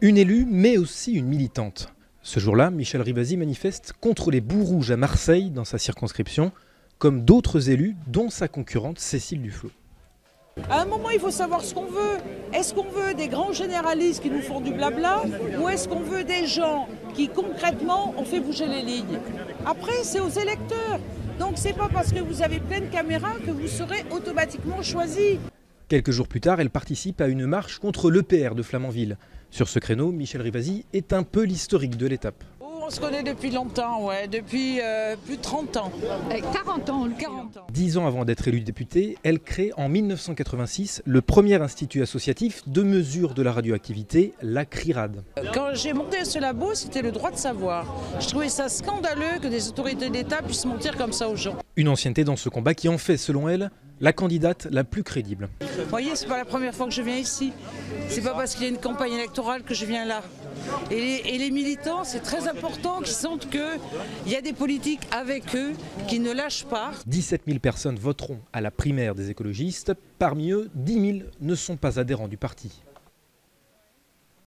Une élue, mais aussi une militante. Ce jour-là, Michèle Rivasi manifeste contre les boues rouges à Marseille dans sa circonscription, comme d'autres élus, dont sa concurrente Cécile Duflot. À un moment, il faut savoir ce qu'on veut. Est-ce qu'on veut des grands généralistes qui nous font du blabla ou est-ce qu'on veut des gens qui concrètement ont fait bouger les lignes? Après, c'est aux électeurs. Donc c'est pas parce que vous avez plein de caméras que vous serez automatiquement choisi. Quelques jours plus tard, elle participe à une marche contre l'EPR de Flamanville. Sur ce créneau, Michèle Rivasi est un peu l'historique de l'étape. On se connaît depuis longtemps, ouais, depuis plus de 30 ans. 40 ans. 40 ans. 10 ans avant d'être élue députée, elle crée en 1986 le premier institut associatif de mesure de la radioactivité, la CRIRAD. Quand j'ai monté ce labo, c'était le droit de savoir. Je trouvais ça scandaleux que des autorités d'État puissent mentir comme ça aux gens. Une ancienneté dans ce combat qui en fait, selon elle, la candidate la plus crédible. Vous voyez, c'est pas la première fois que je viens ici. C'est pas parce qu'il y a une campagne électorale que je viens là. Et les militants, c'est très important qu'ils sentent qu'il y a des politiques avec eux qui ne lâchent pas. 17 000 personnes voteront à la primaire des écologistes. Parmi eux, 10 000 ne sont pas adhérents du parti.